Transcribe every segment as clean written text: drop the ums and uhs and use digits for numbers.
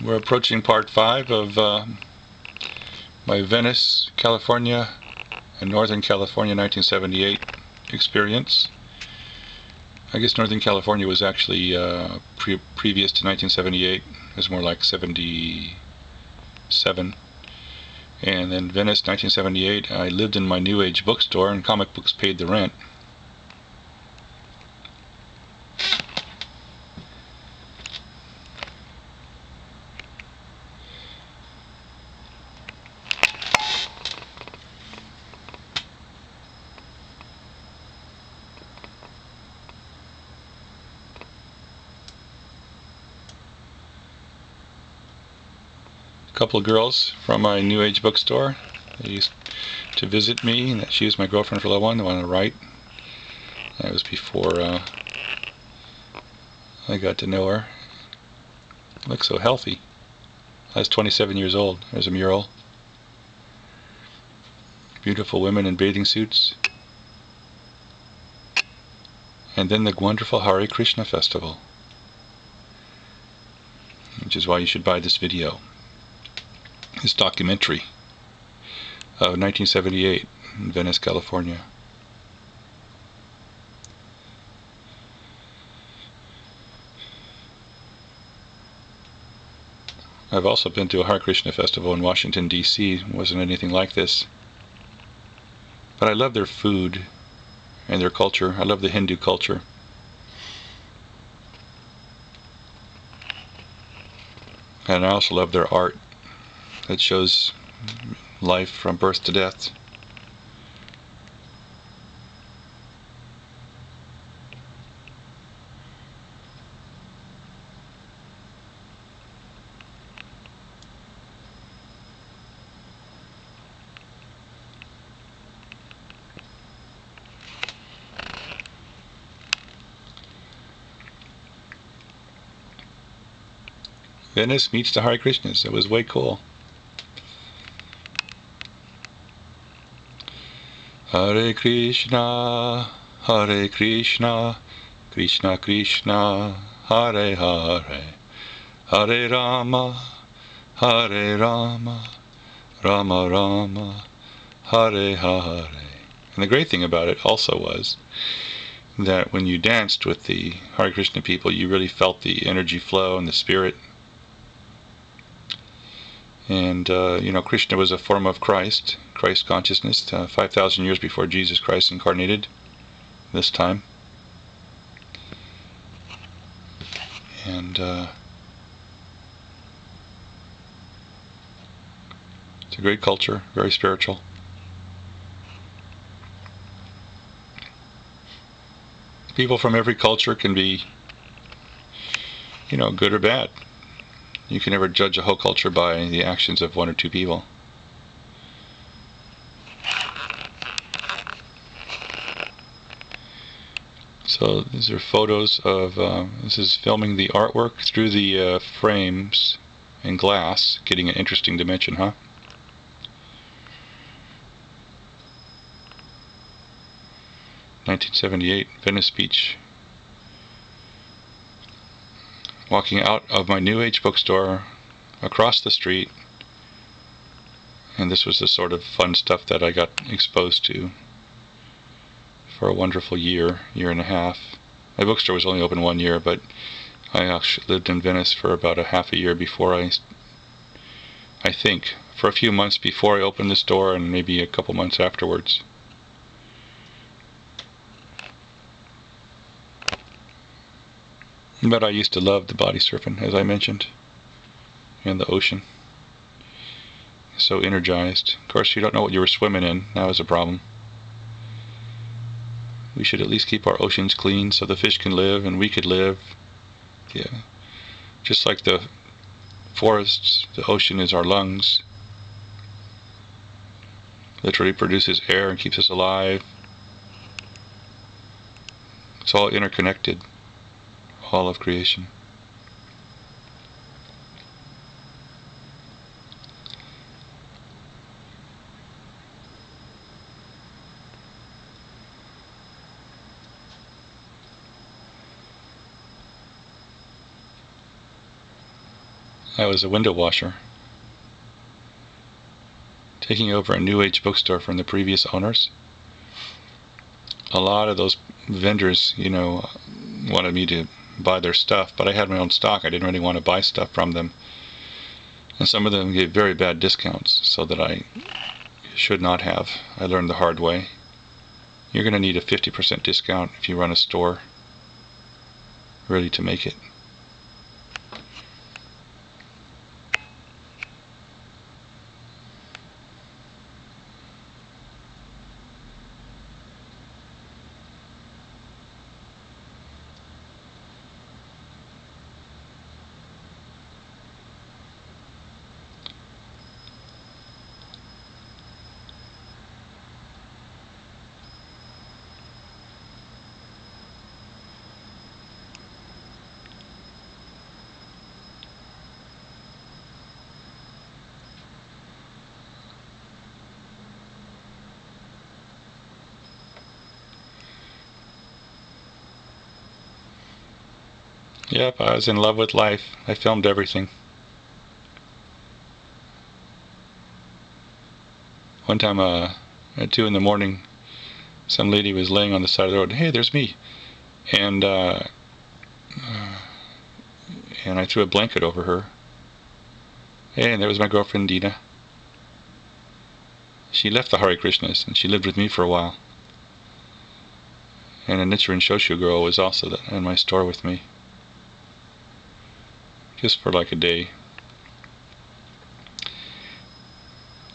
We're approaching part 5 of my Venice, California and Northern California 1978 experience. I guess Northern California was actually previous to 1978. It was more like 77. And then Venice, 1978, I lived in my New Age bookstore and comic books paid the rent. A couple of girls from my New Age bookstore. They used to visit me, and she was my girlfriend for a little while, the one on the right. That was before I got to know her. Looks so healthy. I was 27 years old. There's a mural. Beautiful women in bathing suits. And then the wonderful Hare Krishna festival, which is why you should buy this video. This documentary of 1978 in Venice, California. I've also been to a Hare Krishna festival in Washington, D.C. It wasn't anything like this. But I love their food and their culture. I love the Hindu culture. And I also love their art that shows life from birth to death. Venice meets the Hare Krishnas. It was way cool. Hare Krishna, Krishna Krishna, Hare Hare, Hare Rama, Rama Rama, Hare Hare. And the great thing about it also was that when you danced with the Hare Krishna people, you really felt the energy flow and the spirit. And, Krishna was a form of Christ consciousness, 5,000 years before Jesus Christ incarnated this time. And it's a great culture, very spiritual. People from every culture can be, good or bad. You can never judge a whole culture by the actions of one or two people. So these are photos of, this is filming the artwork through the frames and glass, getting an interesting dimension, huh? (1978) Venice Beach. Walking out of my New Age bookstore, across the street, and this was the sort of fun stuff that I got exposed to for a wonderful year and a half. My bookstore was only open 1 year, but I actually lived in Venice for about a half a year before I think, for a few months before I opened the store and maybe a couple months afterwards. But I used to love the body surfing, as I mentioned, and the ocean. So energized. Of course, you don't know what you were swimming in. That was a problem. We should at least keep our oceans clean so the fish can live and we could live. Yeah. Just like the forests, the ocean is our lungs. Literally produces air and keeps us alive. It's all interconnected. All of creation. I was a window washer, taking over a new age bookstore from the previous owners. A lot of those vendors, wanted me to buy their stuff, but I had my own stock. I didn't really want to buy stuff from them. And some of them gave very bad discounts, so that I should not have. I learned the hard way. You're going to need a 50% discount if you run a store, really, to make it. Yep, I was in love with life. I filmed everything. One time, at 2 in the morning, some lady was laying on the side of the road. Hey, there's me. And I threw a blanket over her. Hey, and there was my girlfriend, Dina. She left the Hare Krishnas, and she lived with me for a while. And a Nichiren Shoshu girl was also in my store with me. Just for like a day.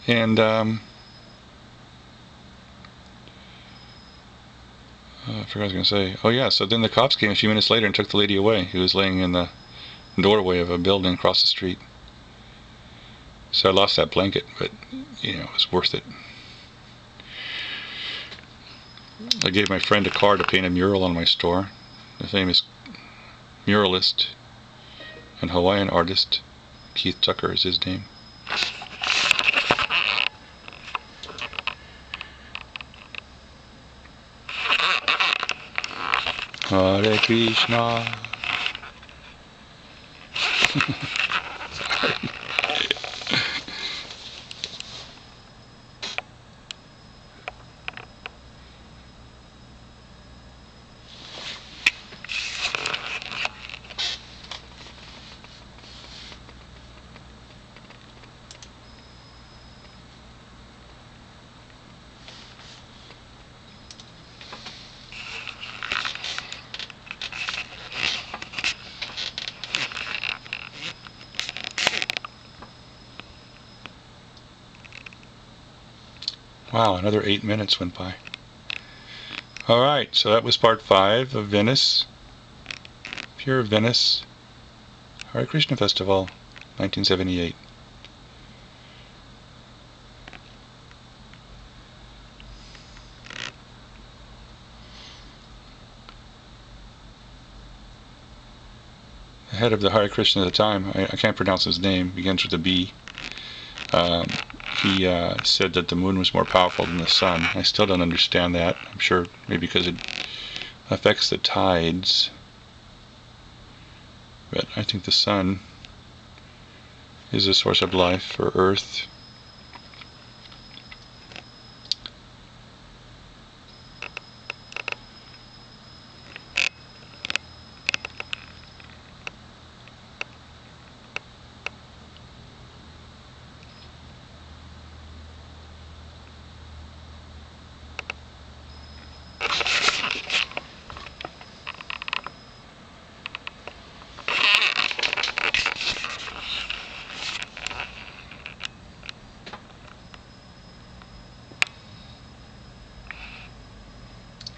And I forgot what I was going to say. Oh yeah, so then the cops came a few minutes later and took the lady away, who was laying in the doorway of a building across the street. So I lost that blanket, but it was worth it. I gave my friend a car to paint a mural on my store. The famous muralist and Hawaiian artist Keith Tucker is his name. Hare Krishna. Sorry. Wow, another 8 minutes went by. Alright, so that was part 5 of Venice. Pure Venice. Hare Krishna Festival, 1978. The head of the Hare Krishna at the time, I can't pronounce his name, begins with a B. He said that the moon was more powerful than the sun. I still don't understand that. I'm sure maybe because it affects the tides. But I think the sun is a source of life for Earth.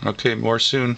Okay, more soon.